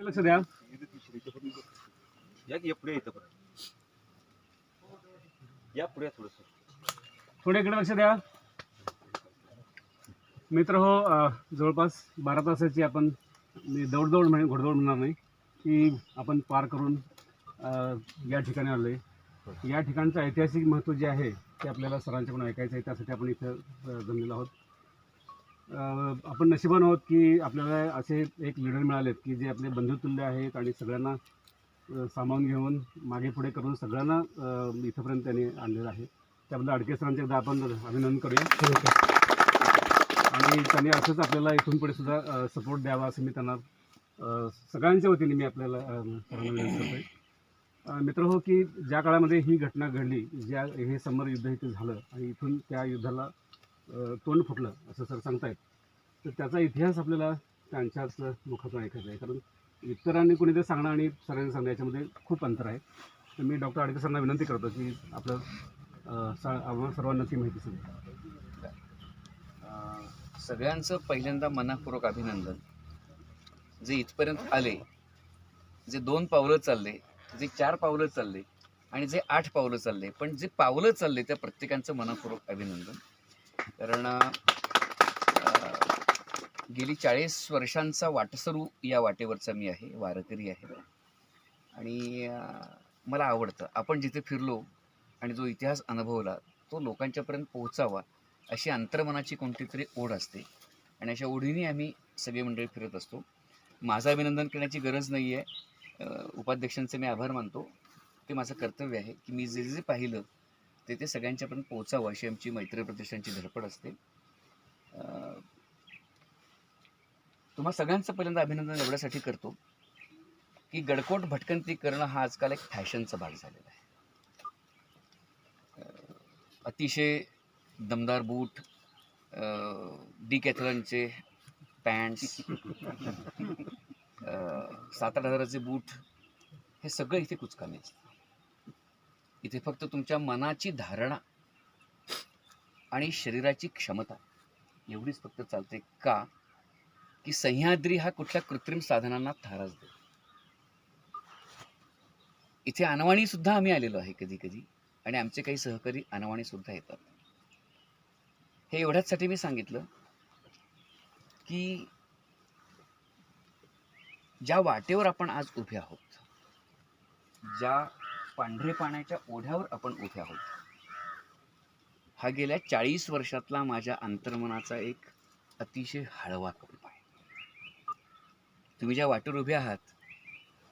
लक्ष द्या. या पुढे येतं परत. या पुढे थोडंसं. थोडे इकडे लक्ष द्या. मित्र हो, जवळपास 12 तासाची आपण दौड म्हणजे घोडदौड म्हणणार नाही की आपण पार करून या ठिकाणी आलो आहे. या ठिकाणचं ऐतिहासिक महत्त्व जे आहे ते आपल्याला सरांच्याकडून ऐकायचं आहे. त्यासाठी आपण इथं जमलेलो आहोत. आपण नशिबान आहोत की आपल्याला असे एक लीडर मिळालेत की जे आपले बंधुतुल्य आहेत आणि सगळ्यांना सामावून घेऊन मागे पुढे करून सगळ्यांना इथंपर्यंत त्यांनी आणलेलं आहे. त्याबद्दल अडके सरांचे एकदा आपण अभिनंदन करूया. आणि त्यांनी असंच आपल्याला इथून पुढे सुद्धा सपोर्ट द्यावा असं मी त्यांना सगळ्यांच्या वतीने मी आपल्याला सरांना विनंती करतोय. मित्र हो, की ज्या काळामध्ये ही घटना घडली, हे समर युद्ध इथे झालं आणि इथून त्या युद्धाला तोंड फुटलं असं सर सांगतायत, तर त्याचा इतिहास आपल्याला त्यांच्याच मुखातून ऐकायचा आहे. कारण इतरांनी कोणी ते सांगणं आणि सरांनी सांगणं याच्यामध्ये खूप अंतर आहे. तर मी डॉक्टर आडके सरांना विनंती करतो की आपलं आम्हाला सर्वांना ती माहिती सांगा. सगळ्यांचं पहिल्यांदा मनःपूर्वक अभिनंदन. जे इथपर्यंत आले, जे 2 पावलं चालले, जे 4 पावलं चालले आणि जे 8 पावलं चालले, पण जे पावलं चालले त्या प्रत्येकांचं मनःपूर्वक अभिनंदन. कारण गेली 40 वर्षांचा वाटसरू या वाटेवरचा मी आहे, वारकरी आहे. आणि मला आवडतं आपण जिथे फिरलो आणि जो इतिहास अनुभवला तो लोकांच्यापर्यंत पोहोचावा अशी अंतर्मनाची कोणती तरी ओढ असते. आणि अशा ओढीने आम्ही सगळे मंडळी फिरत असतो. माझं अभिनंदन करण्याची गरज नाही आहे. उपाध्यक्षांचे मी आभार मानतो. ते माझं कर्तव्य आहे की मी जे जे पाहिलं ते सगळ्यांच्यापर्यंत पोहोचावं अशी आमची मैत्री प्रतिष्ठानची धडपड असते. तुम्हा सगळ्यांचं पहिल्यांदा अभिनंदन एवढ्यासाठी करतो की गडकोट भटकंती करणं हा आजकाल एक फॅशनचा भाग झालेला आहे. अतिशय दमदार बूट, डिकॅथलॉनचे पॅन्ट्स, 7-8 हजाराचे बूट, हे सगळं इथे कुचकामी असतं. इथे फक्त तुमच्या मनाची धारणा आणि शरीराची क्षमता एवढीच फक्त चालते. का की सह्याद्री हा कुठल्या कृत्रिम साधनांना थाराच देतो. इथे अनवाणी सुद्धा आम्ही आलेलो आहे कधी कधी, आणि आमचे काही सहकारी अनवाणी सुद्धा येतात. हे एवढ्याचसाठी मी सांगितलं की ज्या वाटेवर आपण आज उभे आहोत, ज्या पांढरे पाण्याच्या ओढ्यावर आपण उभे आहोत, हा गेल्या 40 वर्षातला माझ्या अंतर्मनाचा एक अतिशय हळवा कल्प आहे. तुम्ही ज्या वाटेवर उभे आहात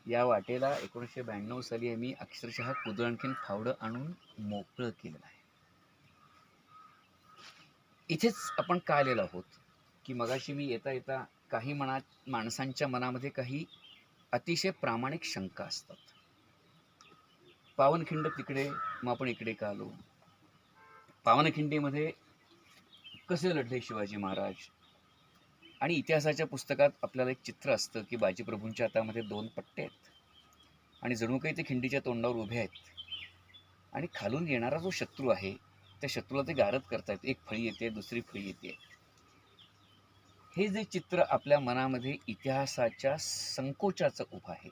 या वाटेला 1992 साली आम्ही अक्षरशः कुदळणखीन फावडं आणून मोकळं केलेलं आहे. इथेच आपण का आलेलो आहोत की मगाशी मी येता येता काही माणसांच्या मनामध्ये काही अतिशय प्रामाणिक शंका असतात. पावनखिंड तिकडे, मग आपण इकडे का आलो? पावनखिंडीमध्ये कसे लढले शिवाजी महाराज? आणि इतिहासाच्या पुस्तकात आपल्याला एक चित्र असतं की बाजीप्रभूंच्या हातामध्ये 2 पट्टे आहेत आणि जणू काही ते खिंडीच्या तोंडावर उभे आहेत आणि खालून येणारा जो शत्रू आहे त्या शत्रूला ते गारद करतायत. एक फळी येते, दुसरी फळी येते. हे जे चित्र आपल्या मनामध्ये इतिहासाच्या संकोचाचं उभं आहे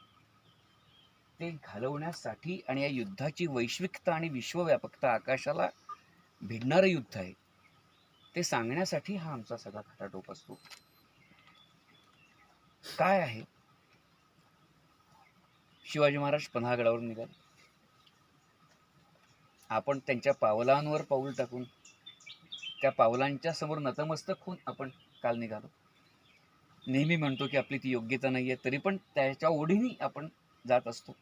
ते घालवण्यासाठी आणि या युद्धाची वैश्विकता आणि विश्वव्यापकता, आकाशाला भिडणारं युद्ध आहे ते सांगण्यासाठी हा आमचा सगळा खटाटोप असतो. काय आहे? शिवाजी महाराज पन्हाळगडावर निघाले. आपण त्यांच्या पावलांवर पाऊल टाकून त्या पावलांच्या समोर नतमस्तक होऊन आपण काल निघालो. नेहमी म्हणतो की आपली ती योग्यता नाही आहे, तरी पण त्याच्या ओढीने आपण जात असतो.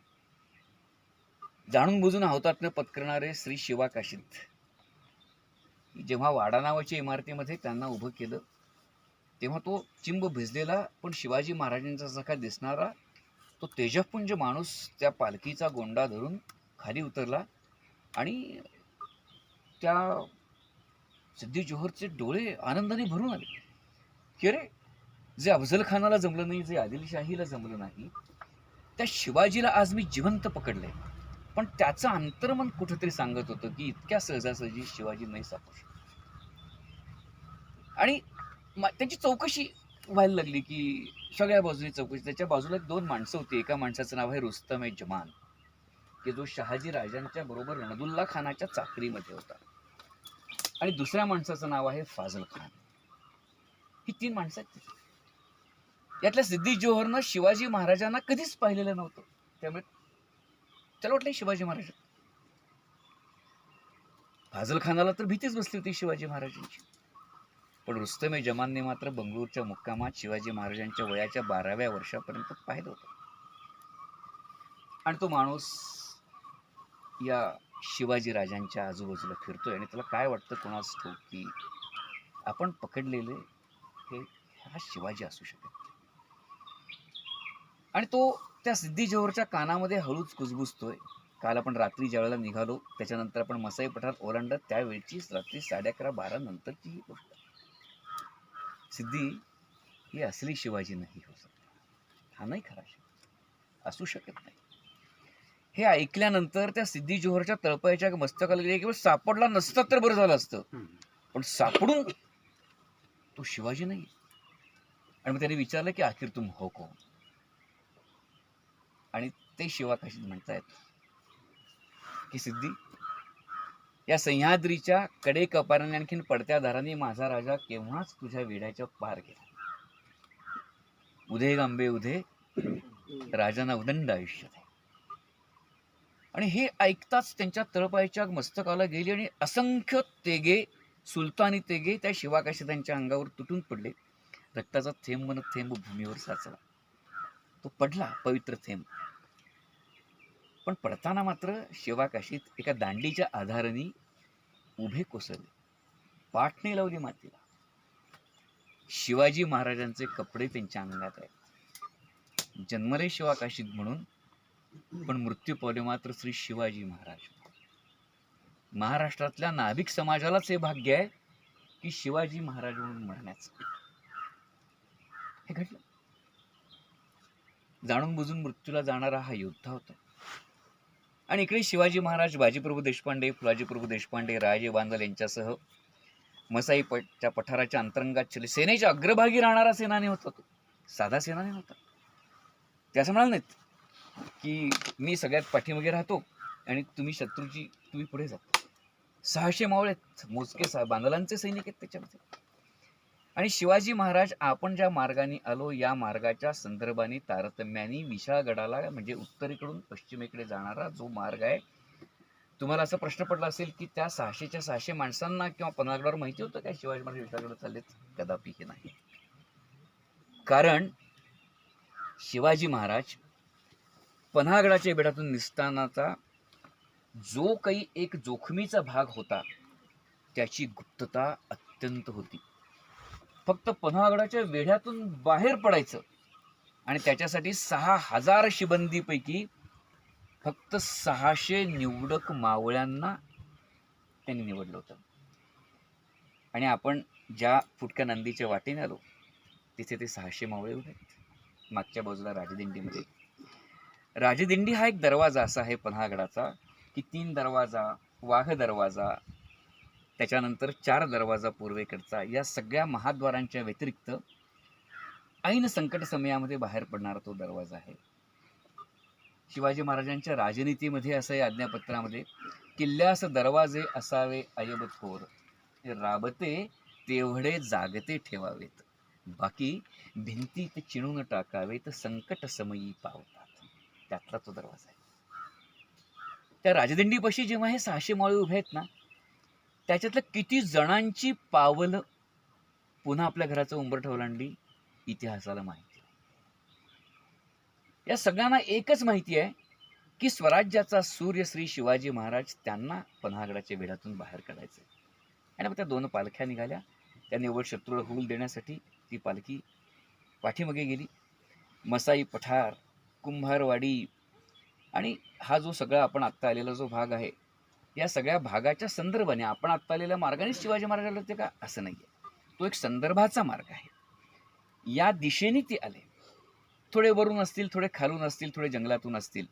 जाणून बुजून हौतात्म्य पत्करणारे श्री शिवाकाशीत जेव्हा वाडा नावाच्या इमारतीमध्ये त्यांना उभं केलं तेव्हा तो चिंब भिजलेला पण शिवाजी महाराजांचा जसा दिसणारा तो तेजपुंज माणूस त्या पालखीचा गोंडा धरून खाली उतरला आणि त्या सिद्धी जोहरचे डोळे आनंदाने भरून आले की अरे, जे अफजल खानाला जमलं नाही, जे आदिलशाहीला जमलं नाही, त्या शिवाजीला आज मी जिवंत पकडले. पण त्याचं अंतर्मन कुठेतरी सांगत होतं की इतक्या सहजासहजी शिवाजी नाही सापडू शकत. आणि त्यांची चौकशी व्हायला लागली की सगळ्या बाजूनी चौकशी. त्याच्या बाजूला 2 माणसं होती. एका माणसाचं नाव आहे रुस्तम ए जमान, की जो शहाजी राजांच्या बरोबर रणदुल्ला खानाच्या चाकरीमध्ये होता, आणि दुसऱ्या माणसाचं नाव आहे फाजल खान. ही 3 माणसं आहेत तिथे. यातल्या सिद्दी जोहरनं शिवाजी महाराजांना कधीच पाहिलेलं नव्हतं, त्यामुळे त्याला वाटलं शिवाजी महाराज. फाजल खानाला तर भीतीच बसली होती शिवाजी महाराजांची. पण रुस्तम ए जमानने मात्र बंगळूरच्या मुक्कामात शिवाजी महाराजांच्या वयाच्या 12व्या वर्षापर्यंत पाहिलं होतं. आणि तो माणूस या शिवाजी राजांच्या आजूबाजूला फिरतोय आणि त्याला काय वाटतं कोणास ठाऊक की आपण पकडलेले हे हा शिवाजी असू शकेल. आणि तो त्या सिद्धी जोहरच्या कानामध्ये हळूच कुजबुजतोय. काल आपण रात्री ज्यावेळेला निघालो त्याच्यानंतर आपण मसाई पठार ओलांडत त्यावेळचीच रात्री 11:30-12 नंतरची ही गोष्ट. सिद्धी ही असली शिवाजी नाही हो सकता, हा नाही खरा शिवाजी, असू शकत नाही. हे ऐकल्यानंतर त्या सिद्धी जोहरच्या तळपायाच्या मस्तकाला केवळ सापडला नसता तर बरं झालं असतं, पण सापडून तो शिवाजी नाही. आणि मग त्याने विचारलं की आखिर तुम हो कोण. आणि ते शिवाकाशीत म्हणतायत की सिद्धी, या सह्याद्रीच्या कडे कपाराने आणखीन पडत्या दाराने माझा राजा केव्हाच तुझ्या वेड्याच्या पार गेला. उधे गांबे उधे, राजांना उदंड आयुष्य आहे. आणि हे ऐकताच त्यांच्या तळपायाच्या मस्तकाला गेली आणि असंख्य तेगे, सुलतानी तेगे त्या शिवाकाशितांच्या अंगावर तुटून पडले. रक्ताचा थेंब न थेंब भूमीवर साचला. तो पडला पवित्र थेंब. पण पडताना मात्र शिवाकाशीत एका दांडीच्या आधाराने उभे कोसळले, पाठ नाही लावली मातीला. शिवाजी महाराजांचे कपडे त्यांच्या अंगात आहेत. जन्मले शिवाकाशीत म्हणून, पण मृत्यू पावले मात्र श्री शिवाजी महाराज. महाराष्ट्रातल्या नाभिक समाजालाच हे भाग्य आहे की शिवाजी महाराज म्हणून मरण्याचं. हे घडलं. जाणून बुजून मृत्यूला जाणारा हा योद्धा होता. आणि इकडे शिवाजी महाराज बाजीप्रभू देशपांडे, फुलाजीप्रभू देशपांडे, राजे बांदल यांच्यासह मसाईच्या पठाराच्या अंतरंगात चले. सेनेच्या अग्रभागी राहणारा सेनानी होता तो, साधा सेनानी नव्हता. ते असं म्हणाल नाहीत की मी सगळ्यात पाठीमागे राहतो आणि तुम्ही पुढे जाता. 600 मावळे मोजके बांदलांचे सैनिक आहेत त्याच्यामध्ये. आणि शिवाजी महाराज आपण ज्या मार्गाने आलो या मार्गाच्या संदर्भाने तारतम्याने विशाळगडाला म्हणजे उत्तरेकडून पश्चिमेकडे जाणारा जो मार्ग आहे, तुम्हाला असा प्रश्न पडला असेल की त्या 600च्या 600 माणसांना किंवा पन्हागडावर माहिती होतं काय शिवाजी महाराज विशाळगड चाललेत? कदापि हे नाही. कारण शिवाजी महाराज पन्हागडाच्या बेटातून निसतानाचा जो काही एक जोखमीचा भाग होता त्याची गुप्तता अत्यंत होती. फक्त पन्हागडाच्या वेढ्यातून बाहेर पडायचं आणि त्याच्यासाठी 6000 शिबंदीपैकी फक्त 600 निवडक मावळ्यांना त्यांनी निवडलं होतं. आणि आपण ज्या फुटक्या नंदीच्या वाटेने आलो तिथे ते 600 मावळे उभे आहेत. मागच्या बाजूला राजदिंडीमध्ये. राजदिंडी हा एक दरवाजा असा आहे पन्हागडाचा की 3 दरवाजा, वाघ दरवाजा, त्याच्यानंतर 4 दरवाजा पूर्वेकडचा, या सगळ्या महाद्वारांच्या व्यतिरिक्त ऐन संकट समयामध्ये बाहेर पडणारा तो दरवाजा आहे. शिवाजी महाराजांच्या राजनीतीमध्ये असं आहे आज्ञापत्रामध्ये, किल्ल्यास दरवाजे असावे अयब थोर, राबते तेवढे जागते ठेवावेत, बाकी भिंतीत चिणून टाकावेत, संकट समयी पावतात. त्यातला तो दरवाजा आहे. त्या राजदिंडीपाशी जेव्हा हे 600 मावळे उभे आहेत ना, त्याच्यातलं किती जणांची पावलं पुन्हा आपल्या घराचं उंबरठं ओलांडली इतिहासाला माहिती. या सगळ्यांना एकच माहिती आहे की स्वराज्याचा सूर्य श्री शिवाजी महाराज त्यांना पन्हागडाच्या वेढ्यातून बाहेर काढायचे. आणि मग त्या 2 पालख्या निघाल्या. त्या निव्वळ शत्रूला हुल देण्यासाठी ती पालखी पाठीमागे गेली. मसाई पठार, कुंभारवाडी आणि हा जो सगळा आपण आत्ता आलेला जो भाग आहे, या सगळ्या भागाच्या संदर्भाने आपण आत्ता आलेल्या मार्गाने शिवाजी महाराज आले होते का असं नाही आहे. तो एक संदर्भाचा मार्ग आहे. या दिशेने ते आले. थोडे वरून असतील, थोडे खालून असतील, थोडे जंगलातून असतील,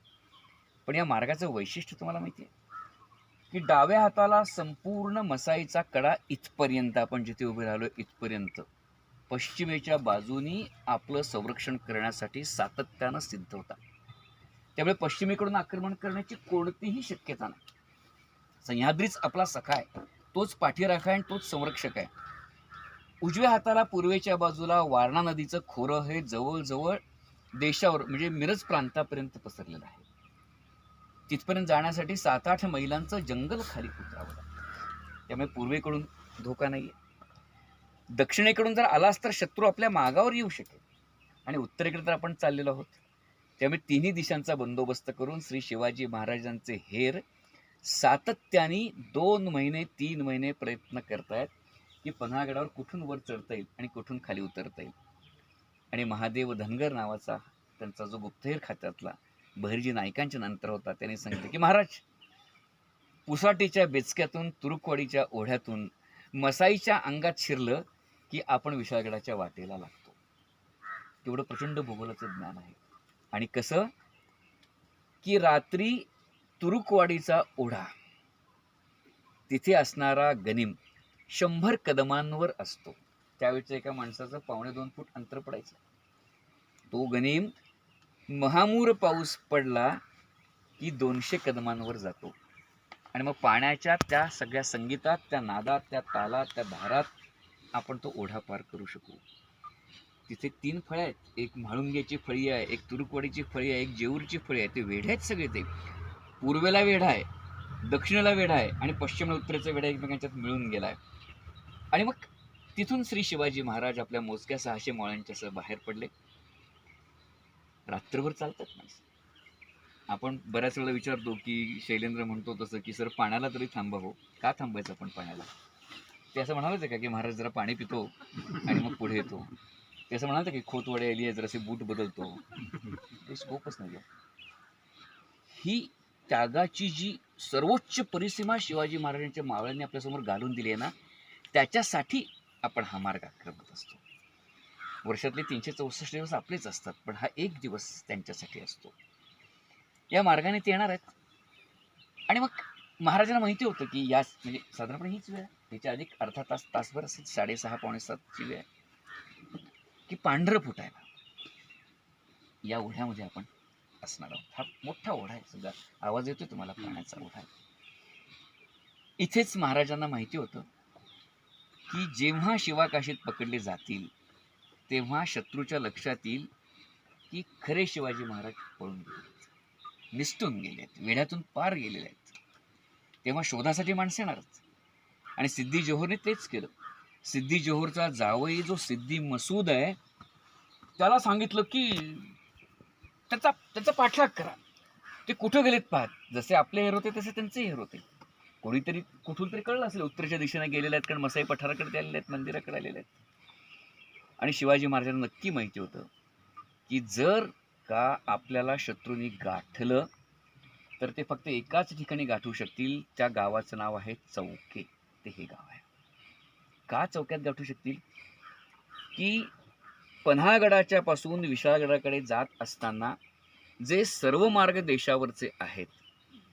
पण या मार्गाचं वैशिष्ट्य तुम्हाला माहिती आहे की डाव्या हाताला संपूर्ण मसाईचा कडा इथपर्यंत, आपण जिथे उभे राहिलो इथपर्यंत पश्चिमेच्या बाजूनी आपलं संरक्षण करण्यासाठी सातत्यानं सिद्ध होता. त्यामुळे पश्चिमेकडून आक्रमण करण्याची कोणतीही शक्यता नाही. सह्याद्रीच आपला सखा आहे, तोच पाठीराखा आणि तोच संरक्षक आहे. उजव्या हाताला पूर्वेच्या बाजूला वारणा नदीचं खोरं हे जवळजवळ देशावर म्हणजे मिरज प्रांतापर्यंत पसरलेलं आहे. तिथपर्यंत जाण्यासाठी 7-8 मैलांचं जंगल खाली उतरावं लागतं. त्यामुळे पूर्वेकडून धोका नाहीये. दक्षिणेकडून जर आलाच तर शत्रू आपल्या मागावर येऊ शकेल. आणि उत्तरेकडे तर आपण चाललेलो आहोत. त्यामुळे तिन्ही दिशांचा बंदोबस्त करून श्री शिवाजी महाराजांचे हेर सातत्याने 2 महिने 3 महिने प्रयत्न करतायत की पन्हाळगडावर कुठून वर चढता येईल आणि कुठून खाली उतरता येईल. आणि महादेव धनगर नावाचा त्यांचा जो गुप्तहेर खात्यातला बहिर्जी नाईकांच्या नंतर होता, त्याने सांगितलं की महाराज, पुसाटीच्या बेचक्यातून तुरुकवाडीच्या ओढ्यातून मसाईच्या अंगात शिरलं की आपण विशाळगडाच्या वाटेला लागतो. तेवढं प्रचंड भूगोलाचं ज्ञान आहे. आणि कसं की रात्री तुरुकवाडीचा ओढा, तिथे असणारा गनिम 100 कदमांवर असतो. त्यावेळेच्या एका माणसाचं 2.25 फूट अंतर पडायचं. तो गनिम महामूर पाऊस पडला की 200 कदमांवर जातो. आणि मग पाण्याच्या त्या सगळ्या संगीतात, त्या नादात, त्या तालात, त्या धारात आपण तो ओढा पार करू शकू. तिथे 3 फळ्या आहेत. एक म्हाळुंग्याची फळी आहे, एक तुरुकवाडीची फळी आहे, एक जेऊरची फळी आहे. ते वेढे आहेत सगळे. ते पूर्वेला वेढा आहे, दक्षिणेला वेढा आहे आणि पश्चिमेला उत्तरेचा वेढा एकमेकांच्यात मिळून गेला आहे. आणि मग तिथून श्री शिवाजी महाराज आपल्या मोजक्या 600 मावळ्यांच्यासह बाहेर पडले. रात्रभर चालतात माणसं. आपण बऱ्याच वेळेला विचारतो की शैलेंद्र म्हणतो तसं की सर पाण्याला तरी थांबा हो. का थांबायचं आपण पाण्याला? ते असं म्हणालं का की महाराज जरा पाणी पितो आणि मग पुढे येतो? ते असं म्हणाल की खोतवाडे आली आहे जरासे बूट बदलतो? ते स्कोपच नाही. ही त्यागाची जी सर्वोच्च परिसीमा शिवाजी महाराजांच्या मावळ्यांनी आपल्यासमोर घालून दिली आहे ना, त्याच्यासाठी आपण हा मार्ग आक्रमत असतो. वर्षातले 364 दिवस आपलेच असतात, पण हा एक दिवस त्यांच्यासाठी असतो. या मार्गाने ते येणार आहेत. आणि मग महाराजांना माहिती होतं की या म्हणजे साधारणपणे हीच वेळ, त्याच्या अधिक अर्धा तास तासभर असेल, 6:30-6:45ची वेळ की पांढरं फुटायला या ओढ्यामध्ये आपण असणार आहोत. हा मोठा ओढा आहे. सगळा आवाज येतोय तुम्हाला, पाण्याचा ओढा. इथेच महाराजांना माहिती होतं की जेव्हा शिवाकाशीत पकडले जातील तेव्हा शत्रूच्या लक्षात येईल की खरे शिवाजी महाराज पळून गेले, निसटून गेलेत, वेढ्यातून पार गेलेले आहेत. तेव्हा शोधासाठी माणसं येणारच. आणि सिद्धी जोहरने तेच केलं. सिद्धी जोहरचा जावई जो सिद्धी मसूद आहे, त्याला सांगितलं की त्याचा पाठलाग करा. ते कुठं गेलेत पाहत. जसे आपले हेर होते तसे त्यांचे हेर होते. कोणीतरी कुठून तरी कळलं असेल उत्तरेच्या दिशेने गेलेले आहेत, कारण मसाई पठाराकडे आलेले आहेत, मंदिराकडे आलेले आहेत. आणि शिवाजी महाराजांना नक्की माहिती होतं की जर का आपल्याला शत्रूंनी गाठलं तर ते फक्त एकाच ठिकाणी गाठू शकतील. त्या गावाचं नाव आहे चौके. ते हे गाव आहे. का चौक्यात गाठू शकतील? की पन्हाळगडाच्या पासून विशाळगडाकडे जात असताना जे सर्व मार्ग देशावरचे आहेत,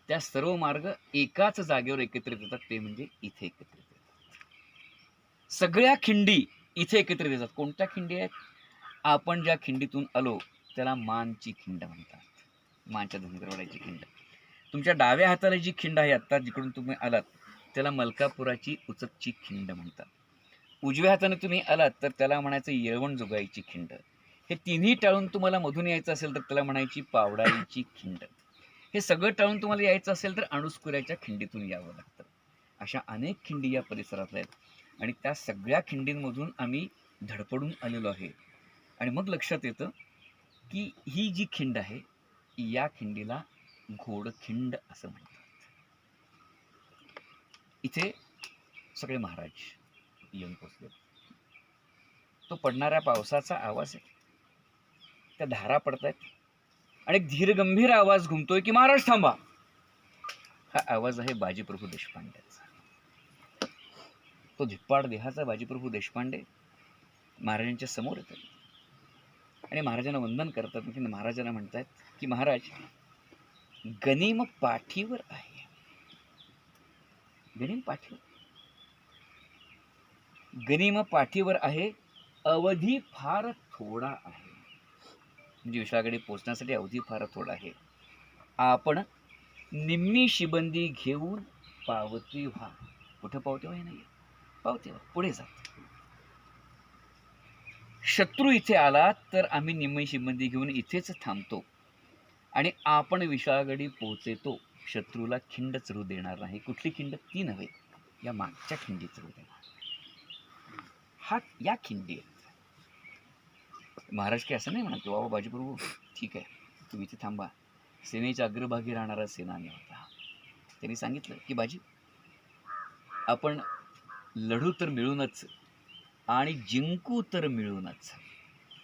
त्या सर्व मार्ग एकाच जागेवर एकत्रित येतात. ते म्हणजे इथे एकत्रित येतात. सगळ्या खिंडी इथे एकत्रित येतात. कोणत्या खिंडी आहेत? आपण ज्या खिंडीतून आलो त्याला मानची खिंड म्हणतात. मानच्या धनगरवाड्याची खिंड. तुमच्या डाव्या हाताला जी खिंड आहे आत्ता जिकडून तुम्ही आलात त्याला मलकापुराची उचतची खिंड म्हणतात. उजव्या हाताने तुम्ही आलात तर त्याला म्हणायचं येळवण जोगाईची खिंड. हे तिन्ही टाळून तुम्हाला मधून यायचं असेल तर त्याला म्हणायची पावडाईची खिंड. हे सगळं टाळून तुम्हाला यायचं असेल तर अणुस्कुऱ्याच्या खिंडीतून यावं लागतं. अशा अनेक खिंडी या परिसरातल्या आहेत आणि त्या सगळ्या खिंडींमधून आम्ही धडपडून आलेलो आहे. आणि मग लक्षात येतं की ही जी खिंड आहे या खिंडीला घोडखिंड असं म्हणतात. इथे सगळे महाराज येऊन पोचले. तो पडणाऱ्या पावसाचा आवाज आहे. त्या धारा पडतायत आणि एक धीरगंभीर आवाज घुमतोय की महाराज थांबा. हा आवाज आहे बाजीप्रभू देशपांडेचा. तो धिप्पाड देहाचा बाजीप्रभू देशपांडे महाराजांच्या समोर येतात आणि महाराजांना वंदन करतात. म्हणजे महाराजांना म्हणतात की महाराज गनिम पाठीवर आहे. गनिम पाठीवर, गनिम पाठीवर आहे अवधी फार थोडा आहे, म्हणजे विषयाकडे पोचण्यासाठी अवधी फार थोडा आहे. आपण निम्मी शिबंदी घेऊन पावते व्हा. कुठं पावते व्हा हे नाही, पावते व्हा, पुढे जा. शत्रू इथे आला तर आम्ही निम्मी शिबंदी घेऊन इथेच थांबतो आणि आपण विषागडी पोचेतो. शत्रूला खिंड चढू देणार नाही. कुठली खिंड? ती नव्हे, या मागच्या खिंडी चढू देणार. हा या खिंडी आहेत. महाराज की असं नाही म्हणा की बाबा बाजीप्रभू ठीक आहे, तुम्ही इथे थांबा. सेनेच्या अग्रभागी राहणारा सेनानी होता. त्यांनी सांगितलं की बाजी, आपण लढू तर मिळूनच आणि जिंकू तर मिळूनच.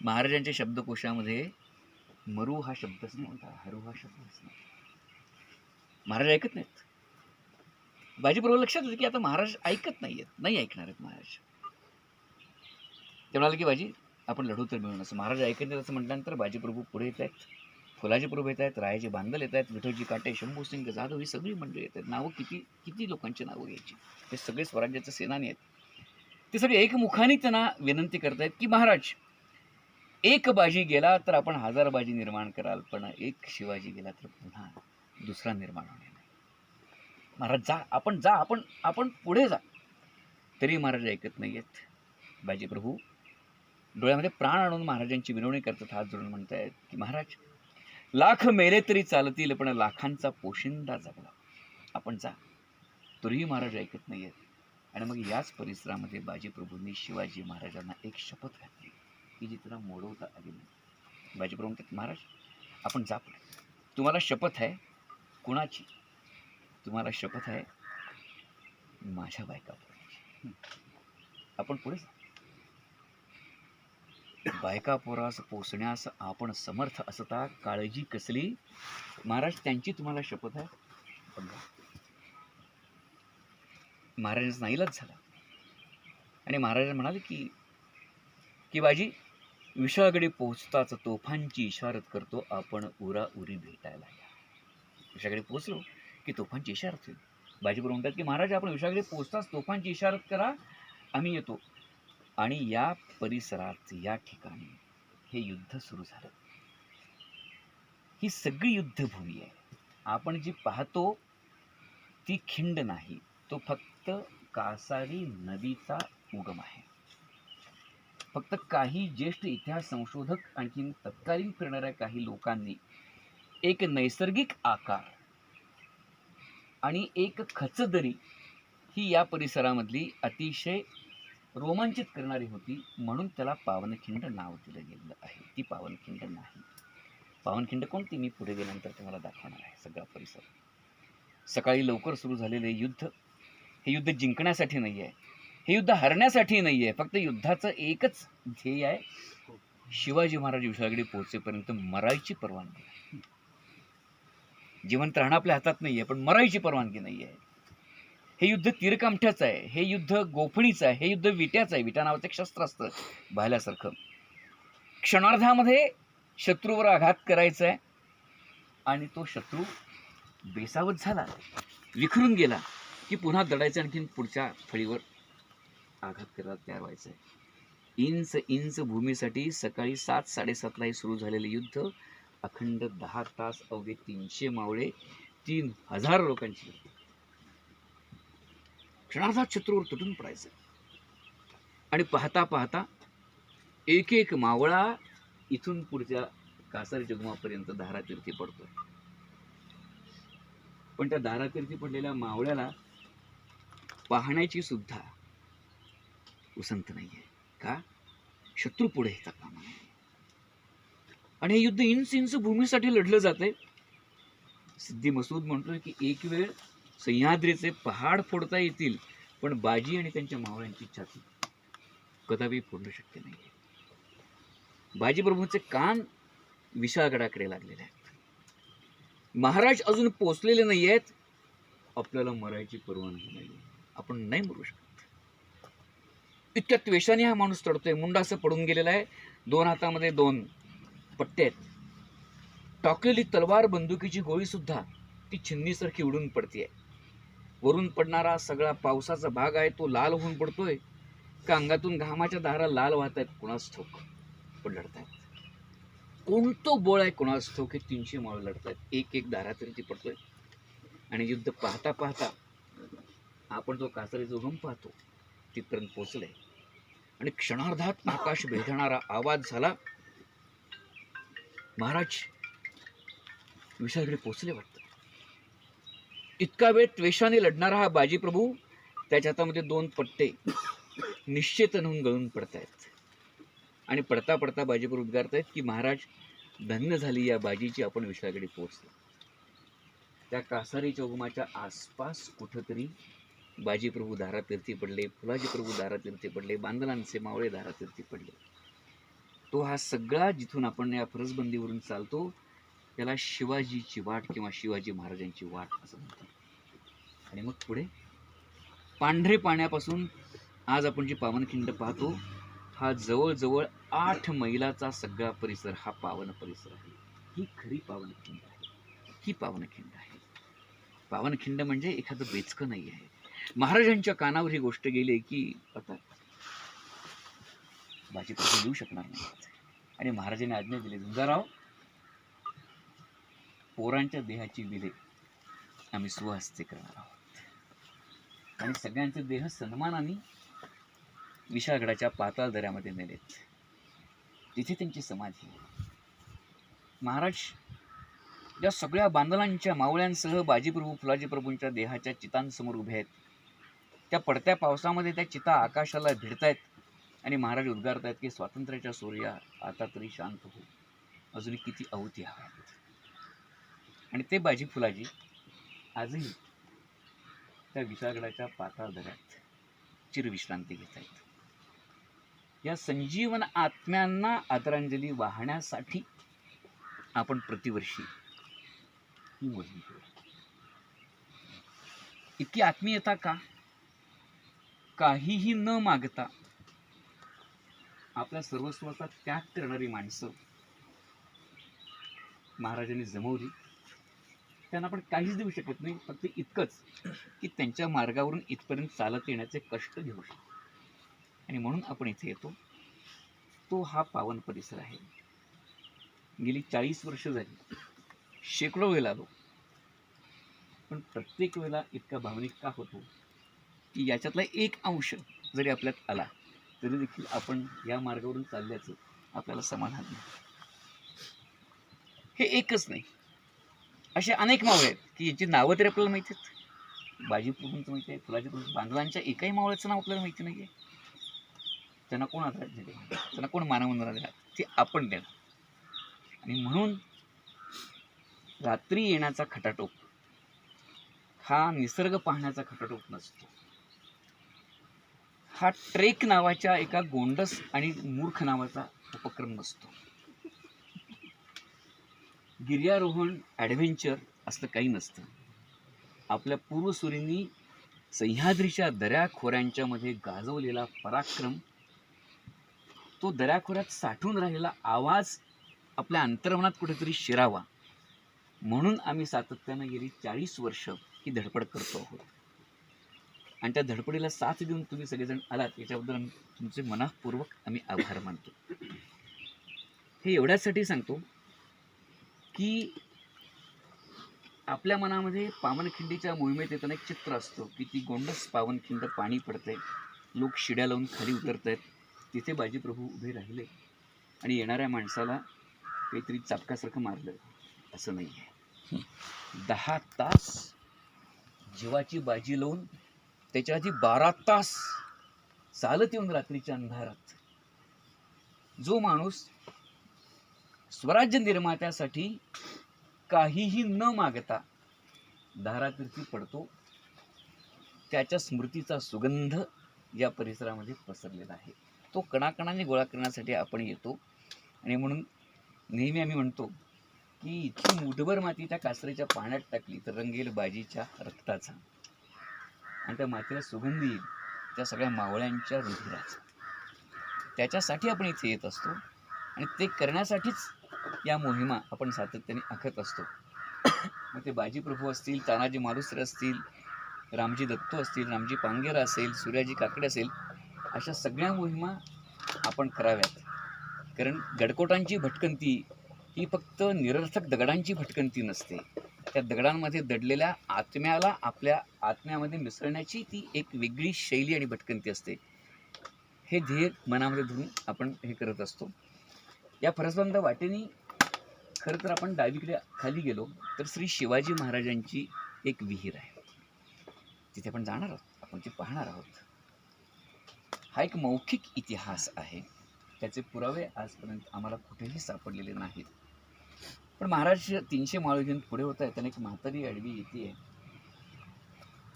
महाराजांच्या शब्दकोशामध्ये मरू हा शब्दच नव्हता, हरू हा शब्दच नव्हता. महाराज ऐकत नाहीत. बाजीप्रभू लक्षात होतं की आता महाराज ऐकत नाहीयेत, नाही ऐकणार आहेत महाराज. ते म्हणाले की बाजी आपण लढू तर मिळूनच. महाराज ऐकत नाहीत असं म्हटल्यानंतर बाजीप्रभू पुढे येत आहेत. फुलाजी प्रभू येत आहेत, रायाजी बांदल येत आहेत, विठोजी काटे, शंभू सिंग जाधव, ही सगळी मंडळी येत आहेत. नावं किती लोकांची नावं घ्यायची. हे सगळे स्वराज्याचे सेनानी आहेत. ते सगळे एकमुखाने त्यांना विनंती करतायत की महाराज, एक बाजी गेला तर आपण 1000 बाजी निर्माण कराल, पण एक शिवाजी गेला तर पुन्हा दुसरा निर्माण होणार नाही. महाराज जा, आपण पुढे जा. तरी महाराज ऐकत नाहीयेत. बाजीप्रभू डोळ्यामध्ये प्राण आणून महाराजांची विनवणी करतात, हात जोडून म्हणतायत की महाराज, लाख मेले तरी चालतील, पण लाखांचा पोशिंदा जगला, आपण जा. तरीही महाराज ऐकत नाहीयेत. आणि मग याच परिसरामध्ये बाजीप्रभूंनी शिवाजी महाराजांना एक शपथ घातली की जी त्यांना मोडवता आली नाही. बाजीप्रभू म्हणतात, महाराज आपण जा पुढे. तुम्हाला शपथ आहे. कुणाची? तुम्हाला शपथ आहे माझ्या बायकापोराची. आपण पुढे जा. बायकापोरास पोचण्यास आपण समर्थ असता काळजी कसली. महाराज त्यांची तुम्हाला शपथ आहे. आपण जा. महाराजांचा नाईलाज झाला आणि महाराज म्हणाले की बाजी, विशाळगडी पोहोचताच तोफांची इशारत करतो, आपण उरी भेटायला या. विशाळगडी पोहोचलो की तोफांची इशारत होईल. बाजीप्रभू म्हणतात की महाराज, आपण विशाळगडी पोहोचताच तोफांची इशारत करा, आम्ही येतो. आणि या परिसरात, या ठिकाणी हे युद्ध सुरू झालं. ही सगळी युद्धभूमी आहे. आपण जी पाहतो ती खिंड नाही, तो फक्त कासारी नदीचा उगम आहे. फक्त काही ज्येष्ठ इतिहास संशोधक आणखी तत्कालीन फिरणाऱ्या काही लोकांनी एक नैसर्गिक आकार आणि एक खचदरी ही या परिसरामधली अतिशय रोमांचित करणारी होती, म्हणून त्याला पावनखिंड नाव दिलं गेलेलं आहे. ती पावनखिंड नाही. पावनखिंड कोणती मी पुढे गेल्यानंतर तुम्हाला दाखवणार आहे. सगळा परिसर. सकाळी लवकर सुरू झालेले युद्ध, हे युद्ध जिंकण्यासाठी नाही आहे, हे युद्ध हरण्यासाठी नाही आहे. फक्त युद्धाचं एकच ध्येय आहे, शिवाजी महाराज विशाळगडी पोहोचेपर्यंत मरायची परवानगी नाही. जिवंत राहणं आपल्या हातात नाही आहे, पण मरायची परवानगी नाही आहे. हे युद्ध तीरकामठ्याचं आहे, हे युद्ध गोफणीचं आहे, हे युद्ध विट्याचं आहे. विटा नावाचं एक शस्त्र असतं भाल्यासारखं. क्षणार्धामध्ये शत्रूवर आघात करायचा आहे आणि तो शत्रू बेसावत झाला, विखरून गेला की पुन्हा दडायचं, आणखीन पुढच्या फळीवर आघात करायला तयार व्हायचं आहे. इंच भूमीसाठी सकाळी 7-7:30 हे सुरू झालेले युद्ध अखंड 10 तास, अवघे 300 मावळे, 3000 लोकांची. क्षणार्धात शत्रूवर तुटून पडायचं आणि पाहता पाहता एक एक मावळा इथून पुढच्या कासारी जगमापर्यंत धारातीर्थी पडतोय. पण त्या धारातीर्थी पडलेल्या मावळ्याला पाहण्याची सुद्धा उसंत नाहीये. का? शत्रू पुढे येतात कामा नये. आणि हे युद्ध इंच भूमीसाठी लढलं जाते. सिद्धी मसूद म्हणतोय की एक वेळ सह्याद्रीचे पहाड फोडता येतील, पण बाजी आणि त्यांच्या मावळ्यांची छाती कदापि फोडणं शक्य नाही. बाजीप्रभूंचे कान विशाळगडाकडे लागलेले आहेत. महाराज अजून पोचलेले नाही आहेत. आपल्याला मरायची परवानगी नाही, आपण नाही मरू शकत. इतक्या त्वेषाने हा माणूस चढतोय. मुंडा असं पडून गेलेला आहे. 2 हातामध्ये 2 पट्टे आहेत. टाकलेली तलवार, बंदुकीची गोळी सुद्धा ती छिन्नीसारखी उडून पडतीये. वरून पडणारा सगळा पावसाचा भाग आहे, तो लाल होऊन पडतोय. का अंगातून घामाच्या धारा लाल वाहत आहेत कुणास ठाऊक, पण लढतायत. कोणतं बळ आहे कुणास ठाऊक, 300 मावळे लढतायत. एक एक धारा तरी ती पडतोय. आणि युद्ध पाहता पाहता आपण जो कासारीचा उगम पाहतो तिथपर्यंत पोहोचलंय. आणि क्षणार्धात आकाश भेदणारा आवाज झाला. महाराज विशाळकडे पोहोचले वाटतं. इतका वेळ त्वेषाने लढणारा हा बाजीप्रभू, त्याच्या हातामध्ये 2 पट्टे निश्चित होऊन गळून पडतायत. आणि पडता पडता बाजीप्रभू उद्गारतायत की महाराज धन्य झाली या बाजीची, आपण विशाळकडे पोहोचलो. त्या कासारीच्या उगमाच्या आसपास कुठंतरी बाजीप्रभू धारातीर्थी पडले, फुलाजी प्रभू धारातीर्थी पडले, बांदलांचे मावळे धारातीर्थी पडले. तो हा सगळा जिथून आपण या फरसबंदीवरून चालतो त्याला शिवाजीची वाट किंवा शिवाजी महाराजांची वाट असं म्हणतात. आणि मग पुढे पांढरे पाण्यापासून आज आपण जी पावनखिंड पाहतो, हा जवळजवळ 8 मैलाचा सगळा परिसर हा पावन परिसर आहे. ही खरी पावनखिंड आहे. ही पावनखिंड आहे. पावनखिंड म्हणजे एखादं बेचकं नाही आहे. महाराजांच्या कानावर ही गोष्ट गेली की आता बाजीप्रभू येऊ शकणार नाही. आणि महाराजांनी आज्ञा दिली, झुंजाराव पोरांच्या देहाची बिले आम्ही स्वहस्ते करणार आहोत. आणि सगळ्यांचे देह सन्मानाने विशाळगडाच्या पाताळ दऱ्यामध्ये नेलेत. तिथे त्यांची समाधी आहे. महाराज या सगळ्या बांदलांच्या मावळ्यांसह बाजीप्रभू फुलाजीप्रभूंच्या देहाच्या चितांसमोर उभे आहेत. त्या पडत्या पावसामध्ये त्या चिता आकाशाला भिडतायत. आणि महाराज उद्गारतायत की स्वातंत्र्याच्या सूर्या आता तरी शांत हो, अजून किती आहुती हव्यात. आणि ते बाजी फुलाजी आजही त्या विशाळगडाच्या पाताळ दऱ्यात चिरविश्रांती घेत आहेत. या संजीवन आत्म्यांना आदरांजली वाहण्यासाठी आपण प्रतिवर्षी ही मोजणी करू. इतकी आत्मीयता का? काहीही न मागता आपल्या सर्वस्वाचा त्याग करणारी माणसं महाराजांनी जमवली. त्यांना आपण काहीच देऊ शकत नाही, फक्त इतकंच की त्यांच्या मार्गावरून इथपर्यंत चालत येण्याचे कष्ट घेऊ शकतो. आणि म्हणून आपण इथे येतो. तो हा पावन परिसर आहे. गेली 40 वर्ष झाली, शेकडो वेळेला आलो, पण प्रत्येक वेळेला इतका भावनिक का होतो की याच्यातला एक अंश जरी आपल्यात आला तरी देखील आपण या मार्गावरून चालल्याचं आपल्याला समाधान नाही. हे एकच नाही, असे अनेक मावळे आहेत की यांची नावं तरी आपल्याला माहिती आहेत. बाजीप्रभूंचं माहिती आहे, फुलाजी प्रभू, बांधवांच्या एकही मावळ्याचं नाव आपल्याला माहिती नाही आहे. त्यांना कोण आदरात दिले, त्यांना कोण मानवंदना दिला, ते आपण देणार. आणि म्हणून रात्री येण्याचा खटाटोप हा निसर्ग पाहण्याचा खटाटोप नसतो. हा ट्रेक नावाच्या एका गोंडस आणि मूर्ख नावाचा उपक्रम नसतो. गिर्यारोहण ॲडव्हेंचर असं काही नसतं. आपल्या पूर्वसुरींनी सह्याद्रीच्या दऱ्याखोऱ्यांच्या मध्ये गाजवलेला पराक्रम, तो दऱ्याखोऱ्यात साठून राहिलेला आवाज आपल्या अंतर्मनात कुठेतरी शिरावा म्हणून आम्ही सातत्यानं गेली 40 वर्ष ही धडपड करतो आहोत. आणि त्या धडपडीला साथ देऊन तुम्ही सगळेजण आलात याच्याबद्दल आम्ही तुमचे मनःपूर्वक आम्ही आभार मानतो. हे एवढ्यासाठी सांगतो की आपल्या मनामध्ये पावनखिंडीच्या मोहिमेत येताना एक चित्र असतो की ती गोंडस पावनखिंड पाणी पडते, लोक शिड्या लावून खाली उतरत आहेत, तिथे बाजीप्रभू उभे राहिले आणि येणाऱ्या माणसाला काहीतरी चापकासारखं मारलं, असं नाही आहे. 10 तास जीवाची बाजी लावून त्याच्या आधी 12 तास चालत येऊन रात्रीच्या अंधारात जो माणूस स्वराज्य निर्मात्यासाठी काहीही न मागता धारातीर्थी पडतो, त्याच्या स्मृतीचा सुगंध या परिसरामध्ये पसरलेला आहे. तो कणाकणाने गोळा करण्यासाठी आपण येतो. आणि म्हणून नेहमी आम्ही म्हणतो की इतकी मुठभर माती त्या कासरीच्या पाण्यात टाकली तर रंगेल बाजीच्या रक्ताचा, आणि त्या मातीला सुगंध येईल त्या सगळ्या मावळ्यांच्या रुधिराचा. त्याच्यासाठी आपण इथे येत असतो आणि ते करण्यासाठीच या मोहिमा आपण सातत्याने आखत असतो. मग ते बाजीप्रभू असतील, तानाजी मालुसरे असतील, रामजी दत्तो असतील, रामजी पांगेरा असेल, सूर्याजी काकडे असेल, अशा सगळ्या मोहिमा आपण कराव्यात. कारण गडकोटांची भटकंती ही फक्त निरर्थक दगडांची भटकंती नसते. त्या दगडांमध्ये दडलेल्या आत्म्याला आपल्या आत्म्यामध्ये मिसळण्याची ती एक वेगळी शैली आणि भटकंती असते. हे ध्येय मनामध्ये धरून आपण हे करत असतो. या फरसबंद वाटेने खरं तर आपण डावीकडे खाली गेलो तर श्री शिवाजी महाराजांची एक विहीर आहे. तिथे आपण जाणार आहोत, आपण ती पाहणार आहोत. हा एक मौखिक इतिहास आहे. त्याचे पुरावे आजपर्यंत आम्हाला कुठेही सापडलेले नाहीत. पण महाराज 300 माळ घेऊन पुढे होत आहेत. एक म्हातारी आडवी येते,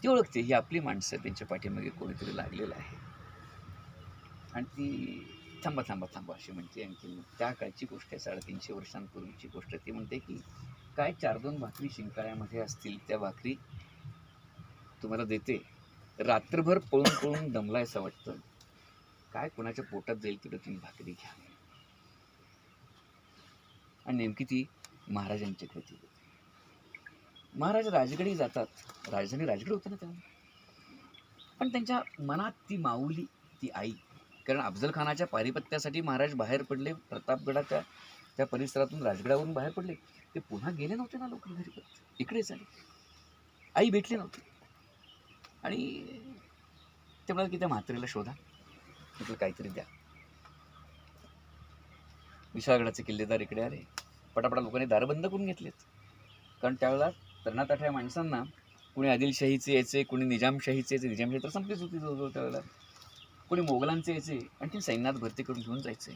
ती ओळखते ही आपली माणसं, त्यांच्या पाठीमागे कोणीतरी लागलेलं आहे. आणि ती थांबा थांबा थांबा अशी म्हणते. आणखी त्या काळची गोष्ट आहे, 350 वर्षांपूर्वीची गोष्ट. ती म्हणते की काय 4-2 भाकरी शिंकाळ्यामध्ये असतील, त्या भाकरी तुम्हाला देते. रात्रभर पळून पळून दमलायचं वाटतं, काय कोणाच्या पोटात जाईल तिथं तुम्ही भाकरी घ्या. आणि नेमकी ती महाराजांची कृती होती. महाराज राजगडी जातात. राजधानी राजगड होतं ना तेव्हा. पण त्यांच्या मनात ती माऊली, ती आई. कारण अफजल खानाच्या पारिपत्यासाठी महाराज बाहेर पडले. प्रतापगडाच्या त्या परिसरातून राजगडावरून बाहेर पडले. ते पुन्हा गेले नव्हते ना लोक घरी परत, इकडेच आले. आई भेटली नव्हती. आणि ते म्हणाले की त्या म्हातारीला शोधा, म्हटलं काहीतरी द्या. विशाळगडाचे किल्लेदार इकडे आले. पटापटा लोकांनी दारं बंद करून घेतलेत. कारण त्यावेळेला तरणाताठ्या माणसांना कुणी आदिलशाहीचे यायचे, कुणी निजामशाहीचे यायचे. निजामशाही तर संपलीच होती जवळजवळ त्यावेळेला. कुणी मोगलांचे यायचे आणि ती सैन्यात भरती करून घेऊन जायचे.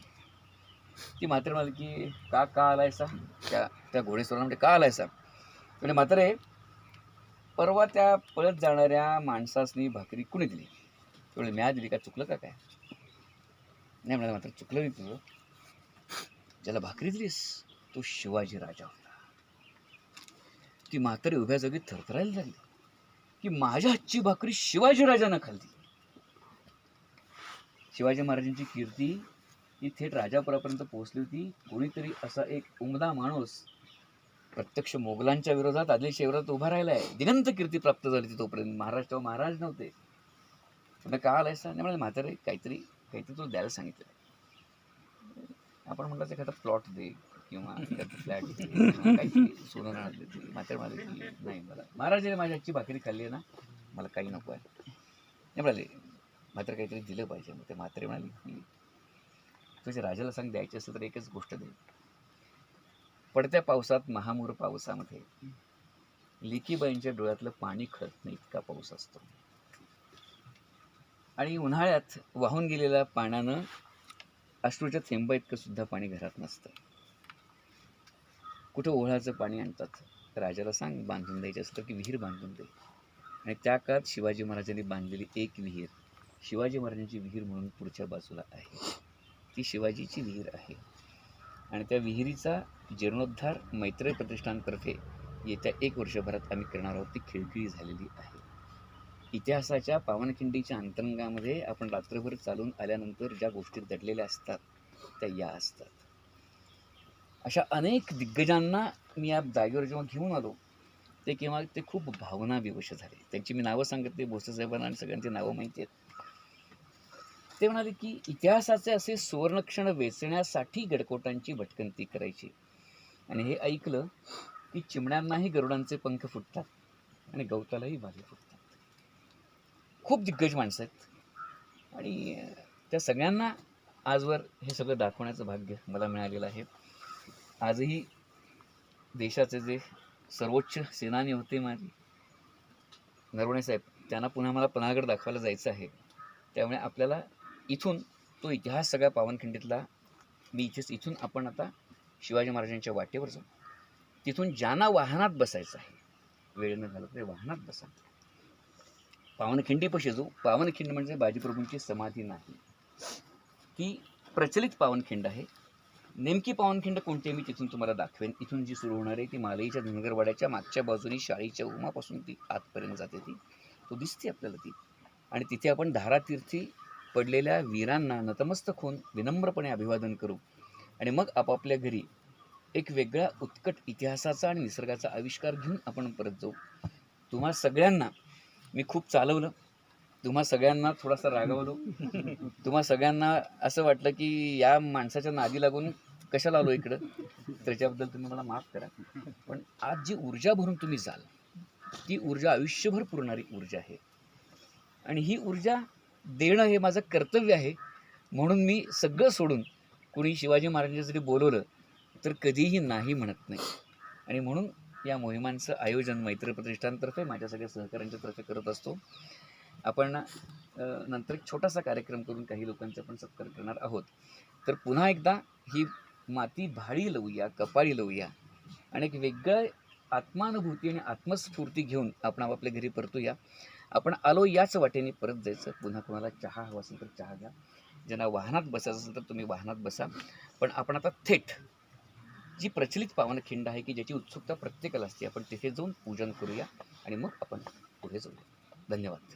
ती म्हातारी म्हणाली की का आलायसा, त्या घोडेस्वाराला म्हणजे का आलायसा. म्हणजे म्हातारे, परवा त्या पळत जाणाऱ्या माणसासनी भाकरी कुणी दिली. तेवढे म्या दिली, का चुकलं का काय. नाही म्हणाला, मात्र चुकलं नाही तुझं. ज्याला भाकरी दिलीस तो शिवाजी राजा होता. ती म्हातारी उभ्या जागी थरथरायला लागली की माझ्या हातची भाकरी शिवाजी राजानं खाल्ली. शिवाजी महाराजांची कीर्ती ही थेट राजापुरापर्यंत पोहोचली होती. कोणीतरी असा एक उमदा माणूस प्रत्यक्ष मोगलांच्या विरोधात, आदिलशाही विरोधात उभा राहिला आहे. दिगंत कीर्ती प्राप्त झाली होती तोपर्यंत. महाराज तेव्हा महाराज नव्हते. पण का आलायसा. नाही म्हणाले, म्हातारे काहीतरी तुला द्यायला सांगितलं. आपण म्हटलं एखादा प्लॉट दे किंवा एखादा फ्लॅट दे किंवा काहीतरी सोनं नाणं दे. म्हातारे म्हणाले की नाही, मला महाराजाने माझ्या हातची भाकरी खाल्ली आहे ना, मला काही नको आहे. नाही म्हणाले, मात्र काहीतरी दिलं पाहिजे. मग ते म्हातारे म्हणाले की तुझ्या राजाला सांग, द्यायची असेल तर एकच गोष्ट दे. पडत्या पावसात, महामूर पावसामध्ये लेकीबाईंच्या डोळ्यातलं पाणी खळत नाही इतका पाऊस असतो. आणि उन्हाळ्यात वाहून गेलेल्या पाण्यानं अश्रूच्या थेंबा इतकं सुद्धा पाणी घरात नसतं. कुठं ओढ्याचं पाणी आणतात. राजाला सांग बांधून द्यायचं असतं की विहीर बांधून दे. आणि त्या काळात शिवाजी महाराजांनी बांधलेली एक विहीर, शिवाजी महाराजांची विहीर म्हणून पुढच्या बाजूला आहे. ती शिवाजीची विहीर आहे. आणि त्या विहिरीचा जीर्णोद्धार मैत्रेय प्रतिष्ठानतर्फे येत्या 1 वर्षभरात आम्ही करणार आहोत. ती खिळखिळी झालेली आहे. इतिहासाच्या पावनखिंडीच्या अंतरंगामध्ये आपण रात्रभर चालून आल्यानंतर ज्या गोष्टी दडलेल्या असतात त्या या असतात. अशा अनेक दिग्गजांना मी या जागेवर जेव्हा घेऊन आलो ते खूप भावनाविवश झाले. त्यांची मी नावं सांगितली, भोसलेसाहेबांना, आणि सगळ्यांची नावं माहिती आहेत. ते म्हणाले की इतिहासाचे असे सुवर्णक्षण वेचण्यासाठी गडकोटांची भटकंती करायची. आणि हे ऐकलं की चिमण्यांनाही गरुडांचे पंख फुटतात आणि गवतालाही भाले फुटतात. खूप दिग्गज माणसं आहेत आणि त्या सगळ्यांना आजवर हे सगळं दाखवण्याचं भाग्य मला मिळालेलं आहे. आजही देशाचे जे सर्वोच्च सेनानी होते माझे नरवणे साहेब, त्यांना पुन्हा मला पन्हाळगड दाखवायला जायचं आहे. त्यामुळे आपल्याला इथून तो इतिहास सगळ्या पावनखिंडीतला इथून आपण आता शिवाजी महाराजांच्या वाटेवर जाऊ. तिथून ज्यांना वाहनात बसायचं आहे, वेळ न झालं तरी वाहनात बसा. पावनखिंडीपाशी जाऊ. पावनखिंड म्हणजे बाजीप्रभूंची समाधी नाही, ती प्रचलित पावनखिंड आहे. नेमकी पावनखिंड कोणती मी तिथून तुम्हाला दाखवेन. इथून जी सुरू होणार आहे ती मालईच्या धनगरवाड्याच्या मागच्या बाजूनी शाळेच्या उमापासून ती आतपर्यंत जाते. तो दिसते आपल्याला ती. आणि तिथे आपण धारातीर्थी पडलेल्या वीरांना नतमस्तक होऊन विनम्रपणे अभिवादन करू आणि मग आपापल्या घरी एक वेगळ्या उत्कट इतिहासाचा आणि निसर्गाचा आविष्कार घेऊन आपण परत जाऊ. तुम्हा सगळ्यांना मी खूप चालवलं, तुम्हा सगळ्यांना थोडासा रागावलो. तुम्हा सगळ्यांना असं वाटलं की या माणसाच्या नादी लागून कशाला आलो इकडं, त्याच्याबद्दल तुम्ही मला माफ करा. पण आज जी ऊर्जा भरून तुम्ही जाल ती ऊर्जा आयुष्यभर पुरणारी ऊर्जा आहे. आणि ही ऊर्जा देणं हे माझं कर्तव्य आहे. म्हणून मी सगळं सोडून कुणी शिवाजी महाराजांसाठी बोलवलं तर कधीही नाही म्हणत नाही. आणि म्हणून या मोहिमांचं आयोजन मैत्री प्रतिष्ठानतर्फे माझ्या सगळ्या सहकाऱ्यांच्या तर्फे करत असतो. आपण नंतर एक छोटासा कार्यक्रम करून काही लोकांचा पण सत्कार करणार आहोत. तर पुन्हा एकदा ही माती भाळी लावूया, कपाळी लावूया आणि एक वेगळं आत्मानुभूती आणि आत्मस्फूर्ती घेऊन आपण आपापल्या घरी परतूया. आपण आलो याच वाटेने परत जायचं. पुन्हा कोणाला चहा हवा असेल तर चहा घ्या, ज्यांना वाहनात बसायचं असेल तर तुम्ही वाहनात बसा. पण आपण आता थेट जी प्रचलित पावनखिंड आहे की ज्याची उत्सुकता प्रत्येकाला असते, आपण तिथे जाऊन पूजन करूया आणि मग आपण पुढे जाऊया. धन्यवाद.